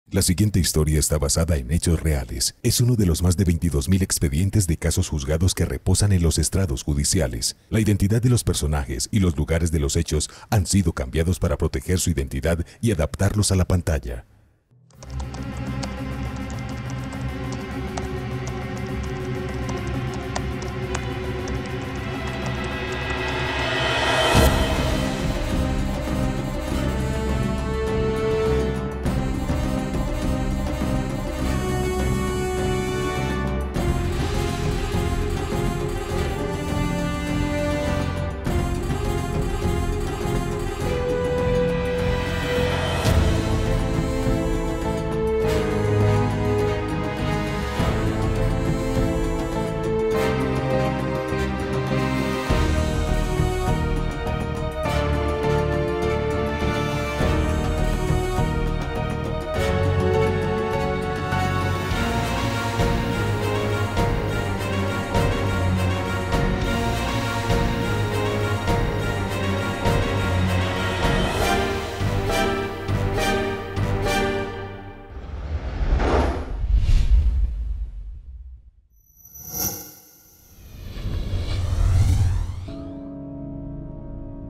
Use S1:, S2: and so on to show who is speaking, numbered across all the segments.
S1: La siguiente historia está basada en hechos reales. Es uno de los más de 22.000 expedientes de casos juzgados que reposan en los estrados judiciales. La identidad de los personajes y los lugares de los hechos han sido cambiados para proteger su identidad y adaptarlos a la pantalla.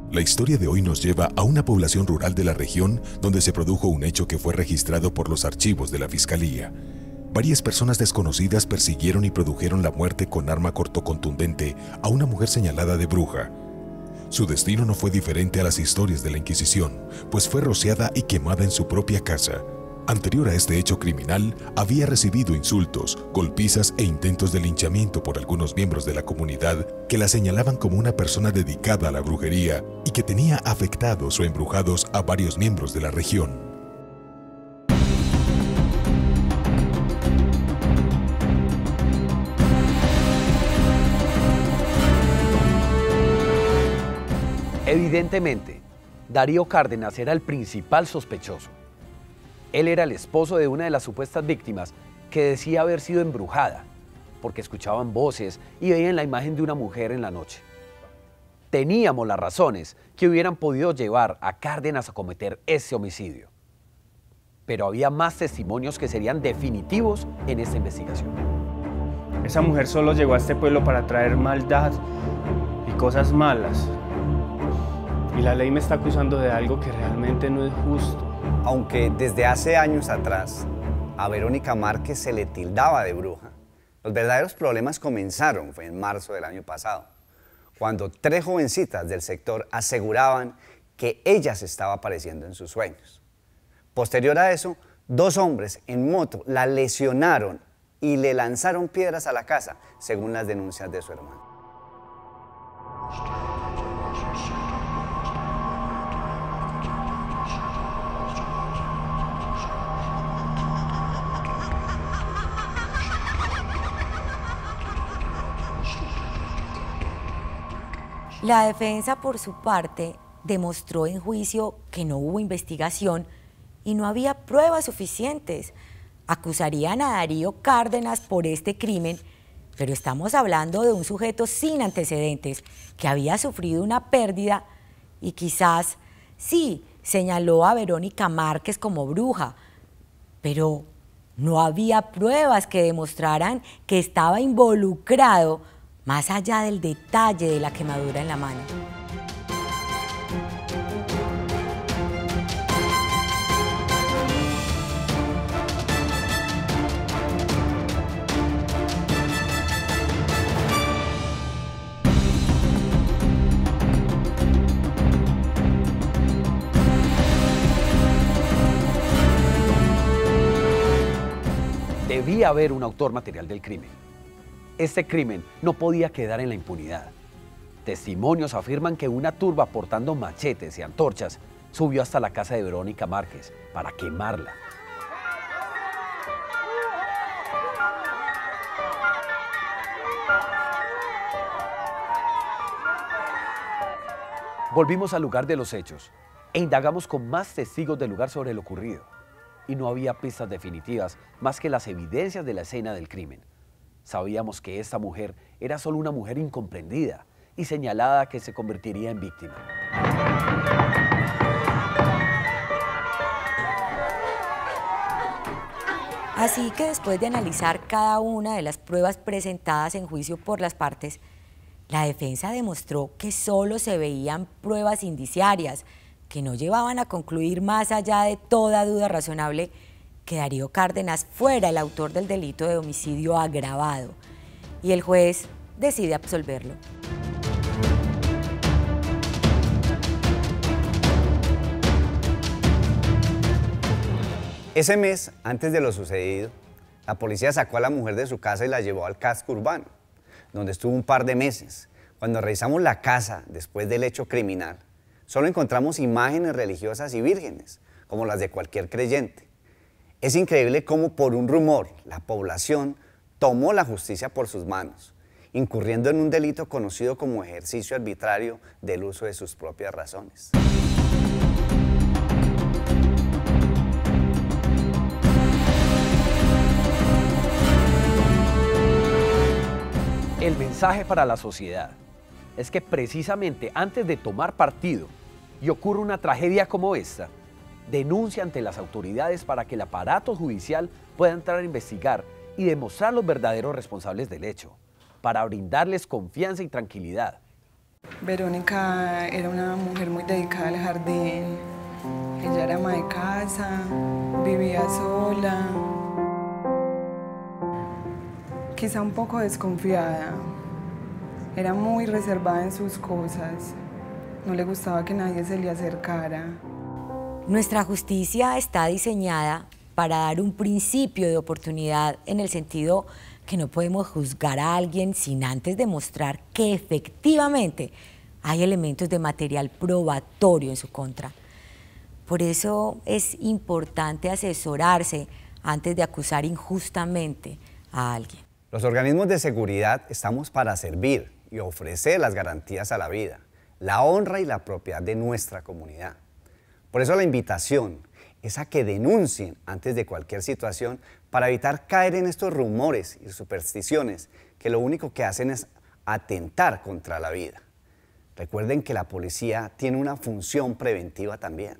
S1: La historia de hoy nos lleva a una población rural de la región donde se produjo un hecho que fue registrado por los archivos de la Fiscalía. Varias personas desconocidas persiguieron y produjeron la muerte con arma cortocontundente a una mujer señalada de bruja. Su destino no fue diferente a las historias de la Inquisición, pues fue rociada y quemada en su propia casa. Anterior a este hecho criminal, había recibido insultos, golpizas e intentos de linchamiento por algunos miembros de la comunidad que la señalaban como una persona dedicada a la brujería y que tenía afectados o embrujados a varios miembros de la región.
S2: Evidentemente, Darío Cárdenas era el principal sospechoso. Él era el esposo de una de las supuestas víctimas que decía haber sido embrujada, porque escuchaban voces y veían la imagen de una mujer en la noche. Teníamos las razones que hubieran podido llevar a Cárdenas a cometer ese homicidio. Pero había más testimonios que serían definitivos en esta investigación.
S3: Esa mujer solo llegó a este pueblo para traer maldad y cosas malas. Y la ley me está acusando de algo que realmente no es justo.
S4: Aunque desde hace años atrás a Verónica Márquez se le tildaba de bruja, los verdaderos problemas comenzaron fue en marzo del año pasado, cuando 3 jovencitas del sector aseguraban que ella se estaba apareciendo en sus sueños. Posterior a eso, 2 hombres en moto la lesionaron y le lanzaron piedras a la casa, según las denuncias de su hermano.
S5: La defensa, por su parte, demostró en juicio que no hubo investigación y no había pruebas suficientes. Acusarían a Darío Cárdenas por este crimen, pero estamos hablando de un sujeto sin antecedentes, que había sufrido una pérdida y quizás, sí, señaló a Verónica Márquez como bruja, pero no había pruebas que demostraran que estaba involucrado más allá del detalle de la quemadura en la mano.
S2: Debía haber un autor material del crimen. Este crimen no podía quedar en la impunidad. Testimonios afirman que una turba portando machetes y antorchas subió hasta la casa de Verónica Márquez para quemarla. Volvimos al lugar de los hechos e indagamos con más testigos del lugar sobre lo ocurrido. Y no había pistas definitivas más que las evidencias de la escena del crimen. Sabíamos que esta mujer era solo una mujer incomprendida y señalada que se convertiría en víctima.
S5: Así que después de analizar cada una de las pruebas presentadas en juicio por las partes, la defensa demostró que solo se veían pruebas indiciarias que no llevaban a concluir más allá de toda duda razonable que Darío Cárdenas fuera el autor del delito de homicidio agravado, y el juez decide absolverlo.
S4: Ese mes, antes de lo sucedido, la policía sacó a la mujer de su casa y la llevó al casco urbano, donde estuvo un par de meses. Cuando revisamos la casa después del hecho criminal, solo encontramos imágenes religiosas y vírgenes, como las de cualquier creyente. Es increíble cómo por un rumor la población tomó la justicia por sus manos, incurriendo en un delito conocido como ejercicio arbitrario del uso de sus propias razones.
S2: El mensaje para la sociedad es que precisamente antes de tomar partido y ocurre una tragedia como esta, denuncia ante las autoridades para que el aparato judicial pueda entrar a investigar y demostrar los verdaderos responsables del hecho, para brindarles confianza y tranquilidad.
S6: Verónica era una mujer muy dedicada al jardín. Ella era ama de casa, vivía sola. Quizá un poco desconfiada. Era muy reservada en sus cosas. No le gustaba que nadie se le acercara.
S5: Nuestra justicia está diseñada para dar un principio de oportunidad en el sentido que no podemos juzgar a alguien sin antes demostrar que efectivamente hay elementos de material probatorio en su contra. Por eso es importante asesorarse antes de acusar injustamente a alguien.
S4: Los organismos de seguridad estamos para servir y ofrecer las garantías a la vida, la honra y la propiedad de nuestra comunidad. Por eso la invitación es a que denuncien antes de cualquier situación para evitar caer en estos rumores y supersticiones que lo único que hacen es atentar contra la vida. Recuerden que la policía tiene una función preventiva también.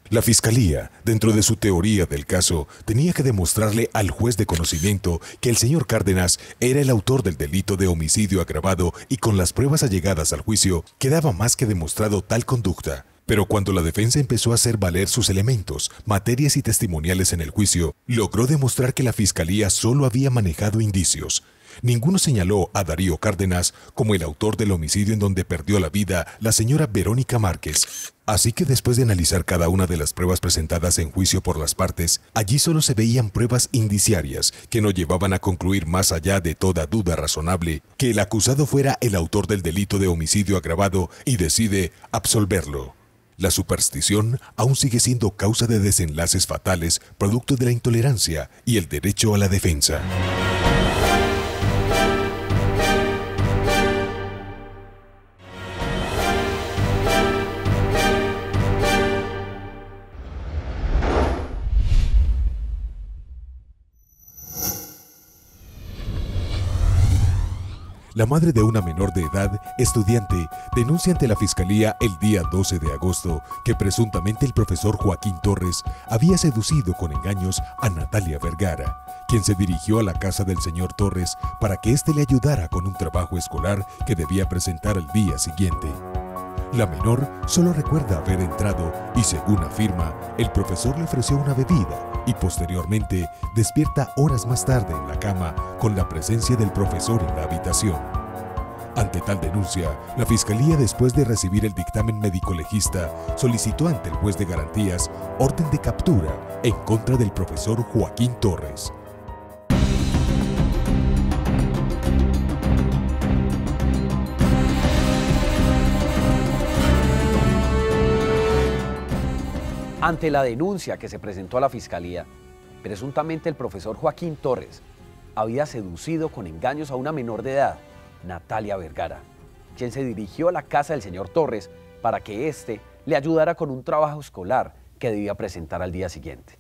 S1: La Fiscalía, dentro de su teoría del caso, tenía que demostrarle al juez de conocimiento que el señor Cárdenas era el autor del delito de homicidio agravado y con las pruebas allegadas al juicio quedaba más que demostrado tal conducta. Pero cuando la defensa empezó a hacer valer sus elementos, materias y testimoniales en el juicio, logró demostrar que la Fiscalía solo había manejado indicios. Ninguno señaló a Darío Cárdenas como el autor del homicidio en donde perdió la vida la señora Verónica Márquez. Así que después de analizar cada una de las pruebas presentadas en juicio por las partes, allí solo se veían pruebas indiciarias que no llevaban a concluir más allá de toda duda razonable que el acusado fuera el autor del delito de homicidio agravado y decide absolverlo. La superstición aún sigue siendo causa de desenlaces fatales producto de la intolerancia y el derecho a la defensa. La madre de una menor de edad, estudiante, denuncia ante la Fiscalía el día 12 de agosto que presuntamente el profesor Joaquín Torres había seducido con engaños a Natalia Vergara, quien se dirigió a la casa del señor Torres para que éste le ayudara con un trabajo escolar que debía presentar al día siguiente. La menor solo recuerda haber entrado y, según afirma, el profesor le ofreció una bebida y posteriormente despierta horas más tarde en la cama con la presencia del profesor en la habitación. Ante tal denuncia, la Fiscalía, después de recibir el dictamen médico-legista, solicitó ante el juez de garantías orden de captura en contra del profesor Joaquín Torres.
S2: Ante la denuncia que se presentó a la Fiscalía, presuntamente el profesor Joaquín Torres había seducido con engaños a una menor de edad, Natalia Vergara, quien se dirigió a la casa del señor Torres para que éste le ayudara con un trabajo escolar que debía presentar al día siguiente.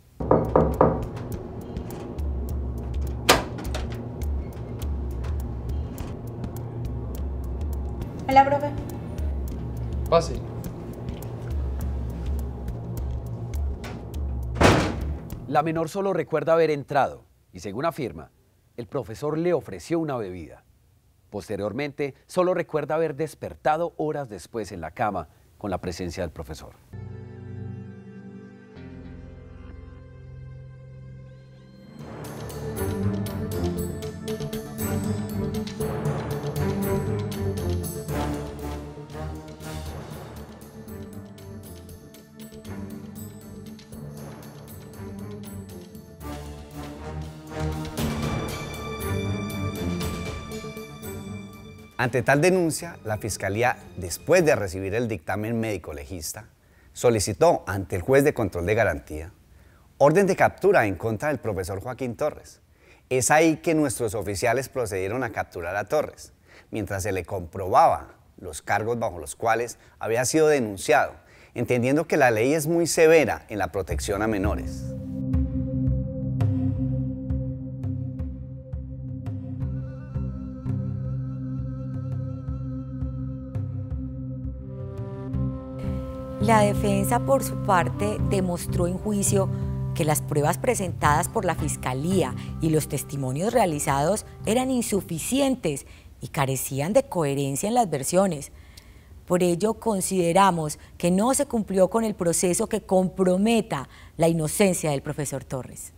S7: Hola, profe.
S3: Pase.
S2: La menor solo recuerda haber entrado y según afirma, el profesor le ofreció una bebida. Posteriormente, solo recuerda haber despertado horas después en la cama con la presencia del profesor.
S4: Ante tal denuncia, la Fiscalía, después de recibir el dictamen médico legista, solicitó ante el juez de control de garantía orden de captura en contra del profesor Joaquín Torres. Es ahí que nuestros oficiales procedieron a capturar a Torres, mientras se le comprobaba los cargos bajo los cuales había sido denunciado, entendiendo que la ley es muy severa en la protección a menores.
S5: La defensa, por su parte, demostró en juicio que las pruebas presentadas por la Fiscalía y los testimonios realizados eran insuficientes y carecían de coherencia en las versiones. Por ello, consideramos que no se cumplió con el proceso que comprometa la inocencia del profesor Torres.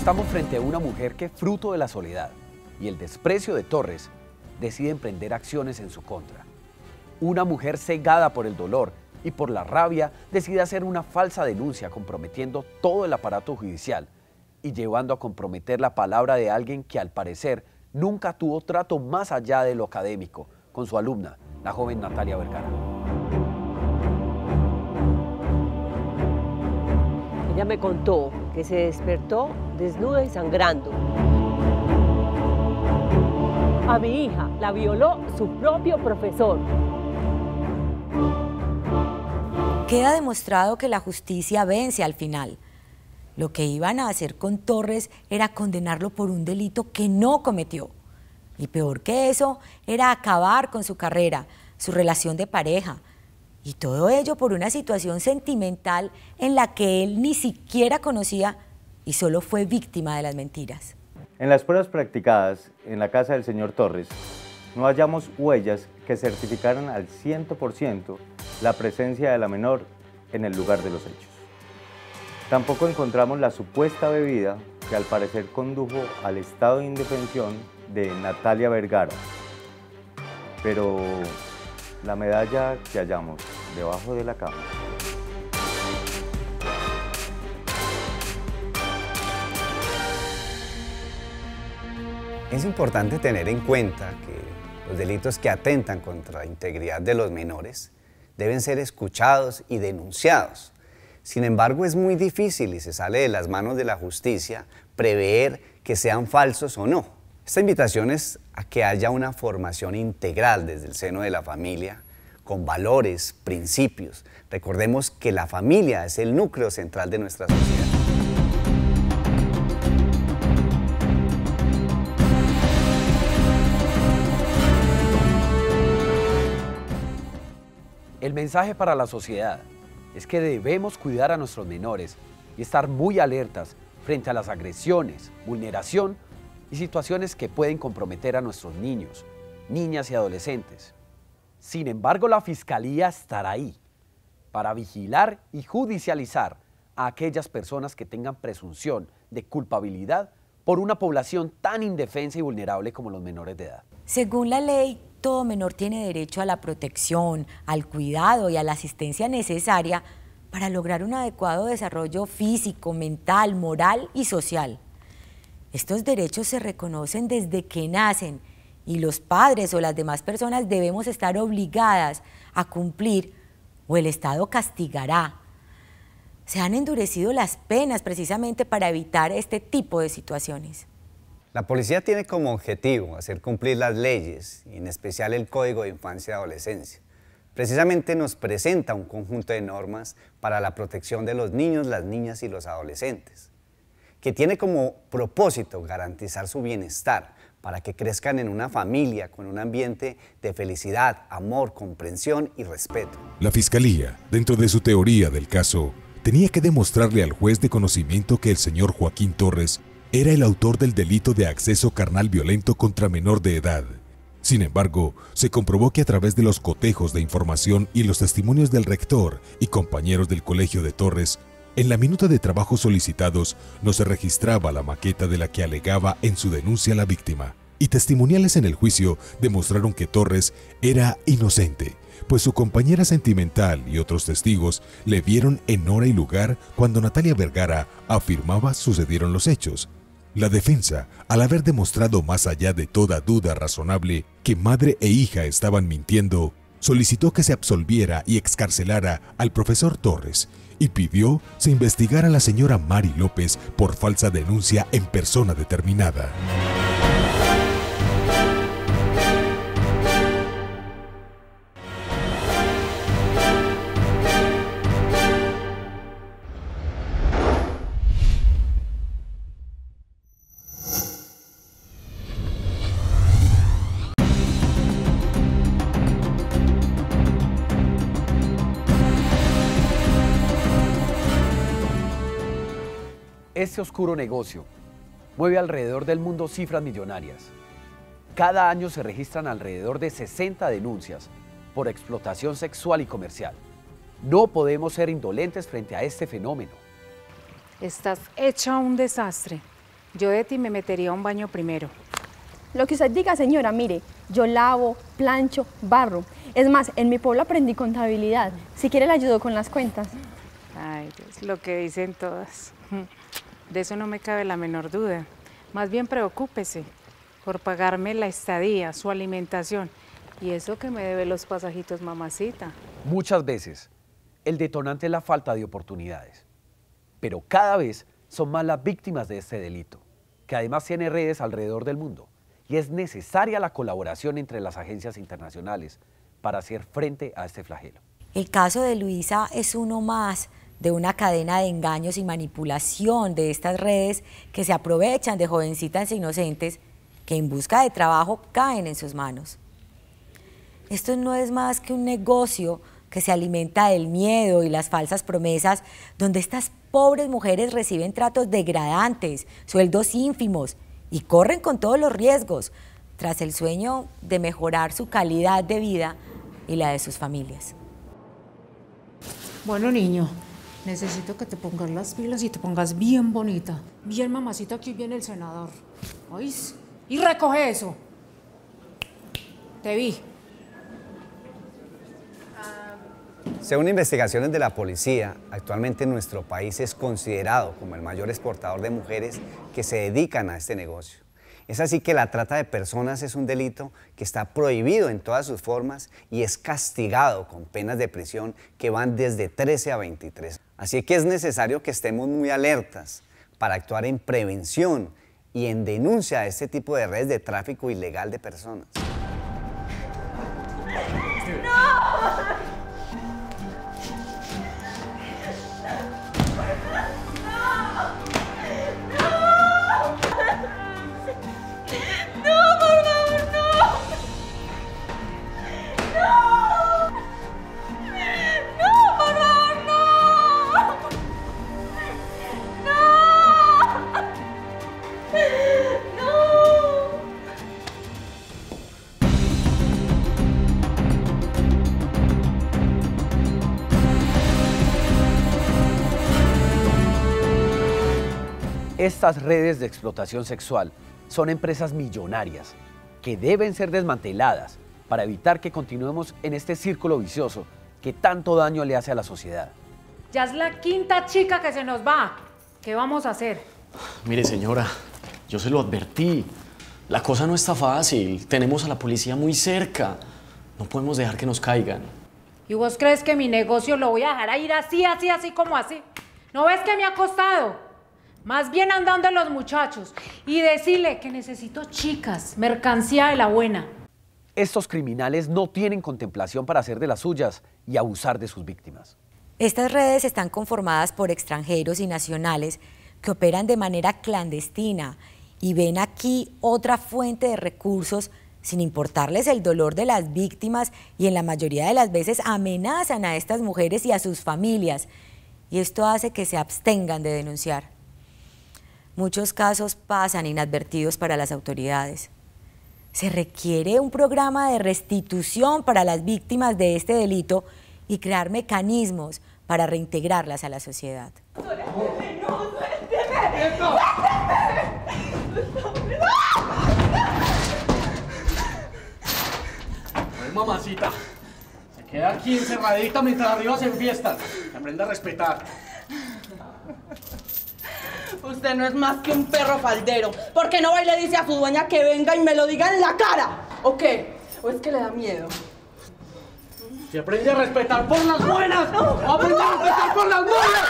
S2: Estamos frente a una mujer que, fruto de la soledad y el desprecio de Torres, decide emprender acciones en su contra. Una mujer cegada por el dolor y por la rabia decide hacer una falsa denuncia comprometiendo todo el aparato judicial y llevando a comprometer la palabra de alguien que al parecer nunca tuvo trato más allá de lo académico con su alumna, la joven Natalia Vergara.
S7: Ella me contó que se despertó desnuda y sangrando. A mi hija la violó su propio profesor.
S5: Queda demostrado que la justicia vence al final. Lo que iban a hacer con Torres era condenarlo por un delito que no cometió. Y peor que eso, era acabar con su carrera, su relación de pareja. Y todo ello por una situación sentimental en la que él ni siquiera conocía y solo fue víctima de las mentiras.
S8: En las pruebas practicadas en la casa del señor Torres, no hallamos huellas que certificaran al 100% la presencia de la menor en el lugar de los hechos. Tampoco encontramos la supuesta bebida que al parecer condujo al estado de indefensión de Natalia Vergara, pero la medalla que hallamos debajo de la cama
S4: Es importante tener en cuenta que los delitos que atentan contra la integridad de los menores deben ser escuchados y denunciados. Sin embargo, es muy difícil y se sale de las manos de la justicia prever que sean falsos o no. Esta invitación es a que haya una formación integral desde el seno de la familia, con valores, principios. Recordemos que la familia es el núcleo central de nuestra sociedad.
S2: El mensaje para la sociedad es que debemos cuidar a nuestros menores y estar muy alertas frente a las agresiones, vulneración y situaciones que pueden comprometer a nuestros niños, niñas y adolescentes. Sin embargo, la Fiscalía estará ahí para vigilar y judicializar a aquellas personas que tengan presunción de culpabilidad por una población tan indefensa y vulnerable como los menores de edad.
S5: Según la ley, todo menor tiene derecho a la protección, al cuidado y a la asistencia necesaria para lograr un adecuado desarrollo físico, mental, moral y social. Estos derechos se reconocen desde que nacen y los padres o las demás personas debemos estar obligadas a cumplir o el Estado castigará. Se han endurecido las penas precisamente para evitar este tipo de situaciones.
S4: La policía tiene como objetivo hacer cumplir las leyes, y en especial el Código de Infancia y Adolescencia, Precisamente nos presenta un conjunto de normas para la protección de los niños, las niñas y los adolescentes, que tiene como propósito garantizar su bienestar para que crezcan en una familia con un ambiente de felicidad, amor, comprensión y respeto.
S1: La Fiscalía, dentro de su teoría del caso, tenía que demostrarle al juez de conocimiento que el señor Joaquín Torres era el autor del delito de acceso carnal violento contra menor de edad. Sin embargo, se comprobó que a través de los cotejos de información y los testimonios del rector y compañeros del colegio de Torres, en la minuta de trabajo solicitados no se registraba la maqueta de la que alegaba en su denuncia la víctima, y testimoniales en el juicio demostraron que Torres era inocente, pues su compañera sentimental y otros testigos le vieron en hora y lugar cuando Natalia Vergara afirmaba sucedieron los hechos. La defensa, al haber demostrado más allá de toda duda razonable que madre e hija estaban mintiendo, solicitó que se absolviera y excarcelara al profesor Torres y pidió se investigara a la señora Mari López por falsa denuncia en persona determinada.
S2: Este oscuro negocio mueve alrededor del mundo cifras millonarias. Cada año se registran alrededor de 60 denuncias por explotación sexual y comercial. No podemos ser indolentes frente a este fenómeno.
S9: Estás hecha un desastre. Yo de ti me metería a un baño primero.
S10: Lo que usted diga, señora, mire, yo lavo, plancho, barro. Es más, en mi pueblo aprendí contabilidad. Si quiere le ayudo con las cuentas.
S9: Ay, Dios, lo que dicen todas. De eso no me cabe la menor duda. Más bien preocúpese por pagarme la estadía, su alimentación y eso que me debe los pasajitos, mamacita.
S2: Muchas veces el detonante es la falta de oportunidades, pero cada vez son más las víctimas de este delito, que además tiene redes alrededor del mundo, y es necesaria la colaboración entre las agencias internacionales para hacer frente a este flagelo.
S5: El caso de Luisa es uno más de una cadena de engaños y manipulación de estas redes que se aprovechan de jovencitas inocentes que en busca de trabajo caen en sus manos. Esto no es más que un negocio que se alimenta del miedo y las falsas promesas, donde estas pobres mujeres reciben tratos degradantes, sueldos ínfimos y corren con todos los riesgos tras el sueño de mejorar su calidad de vida y la de sus familias.
S9: Bueno, niño, necesito que te pongas las pilas y te pongas bien bonita. Bien, mamacita, aquí viene el senador. ¿Oís? Y recoge eso. Te vi.
S4: Según investigaciones de la policía, actualmente nuestro país es considerado como el mayor exportador de mujeres que se dedican a este negocio. Es así que la trata de personas es un delito que está prohibido en todas sus formas y es castigado con penas de prisión que van desde 13 a 23. Así que es necesario que estemos muy alertas para actuar en prevención y en denuncia de este tipo de redes de tráfico ilegal de personas.
S2: Estas redes de explotación sexual son empresas millonarias que deben ser desmanteladas para evitar que continuemos en este círculo vicioso que tanto daño le hace a la sociedad.
S9: Ya es la quinta chica que se nos va. ¿Qué vamos a hacer?
S11: Mire, señora, yo se lo advertí. La cosa no está fácil. Tenemos a la policía muy cerca. No podemos dejar que nos caigan.
S9: ¿Y vos crees que mi negocio lo voy a dejar a ir así como así? ¿No ves que me ha costado? Más bien andando los muchachos y decirle que necesito chicas, mercancía de la buena.
S2: Estos criminales no tienen contemplación para hacer de las suyas y abusar de sus víctimas.
S5: Estas redes están conformadas por extranjeros y nacionales que operan de manera clandestina y ven aquí otra fuente de recursos sin importarles el dolor de las víctimas, y en la mayoría de las veces amenazan a estas mujeres y a sus familias, y esto hace que se abstengan de denunciar. Muchos casos pasan inadvertidos para las autoridades. Se requiere un programa de restitución para las víctimas de este delito y crear mecanismos para reintegrarlas a la sociedad.
S11: Mamacita, se queda aquí encerradita mientras arriba se enfiestan. Que aprenda a respetar.
S12: Usted no es más que un perro faldero. ¿Por qué no va y le dice a su dueña que venga y me lo diga en la cara? ¿O qué? ¿O es que le da miedo?
S11: Si aprende a respetar por las buenas, aprende a respetar por las buenas.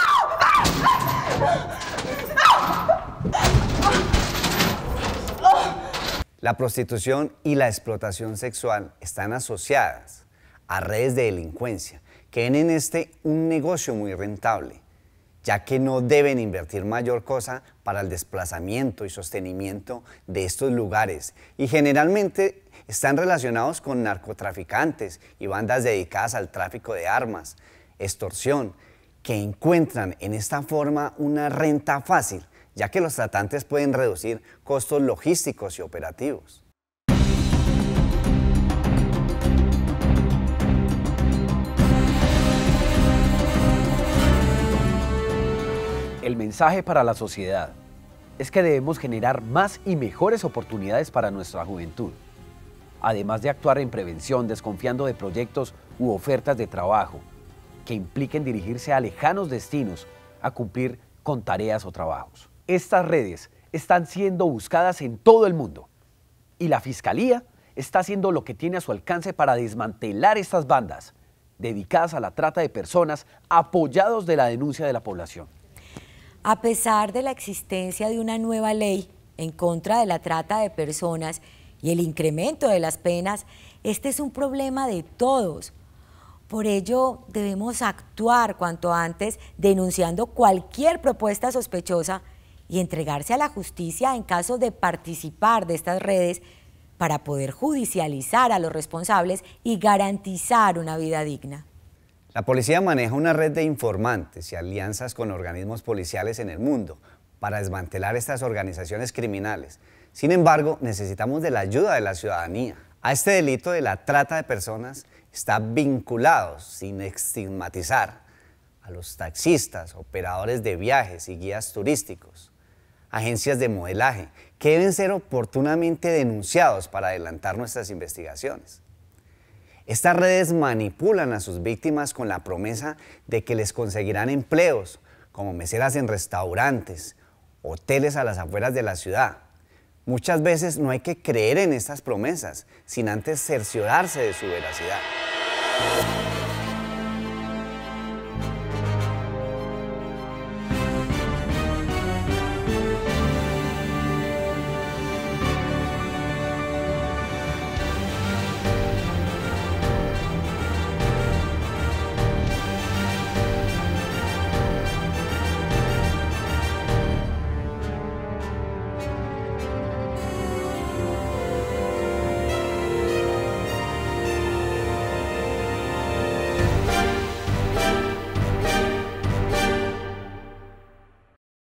S4: La prostitución y la explotación sexual están asociadas a redes de delincuencia que ven en este un negocio muy rentable, ya que no deben invertir mayor cosa para el desplazamiento y sostenimiento de estos lugares, y generalmente están relacionados con narcotraficantes y bandas dedicadas al tráfico de armas, extorsión, que encuentran en esta forma una renta fácil, ya que los tratantes pueden reducir costos logísticos y operativos.
S2: El mensaje para la sociedad es que debemos generar más y mejores oportunidades para nuestra juventud, además de actuar en prevención desconfiando de proyectos u ofertas de trabajo que impliquen dirigirse a lejanos destinos a cumplir con tareas o trabajos. Estas redes están siendo buscadas en todo el mundo y la Fiscalía está haciendo lo que tiene a su alcance para desmantelar estas bandas dedicadas a la trata de personas, apoyados de la denuncia de la población.
S5: A pesar de la existencia de una nueva ley en contra de la trata de personas y el incremento de las penas, este es un problema de todos. Por ello, debemos actuar cuanto antes denunciando cualquier propuesta sospechosa y entregarse a la justicia en caso de participar de estas redes para poder judicializar a los responsables y garantizar una vida digna.
S4: La policía maneja una red de informantes y alianzas con organismos policiales en el mundo para desmantelar estas organizaciones criminales. Sin embargo, necesitamos de la ayuda de la ciudadanía. A este delito de la trata de personas está vinculado, sin estigmatizar, a los taxistas, operadores de viajes y guías turísticos, agencias de modelaje, que deben ser oportunamente denunciados para adelantar nuestras investigaciones. Estas redes manipulan a sus víctimas con la promesa de que les conseguirán empleos, como meseras en restaurantes, hoteles a las afueras de la ciudad. Muchas veces no hay que creer en estas promesas, sin antes cerciorarse de su veracidad.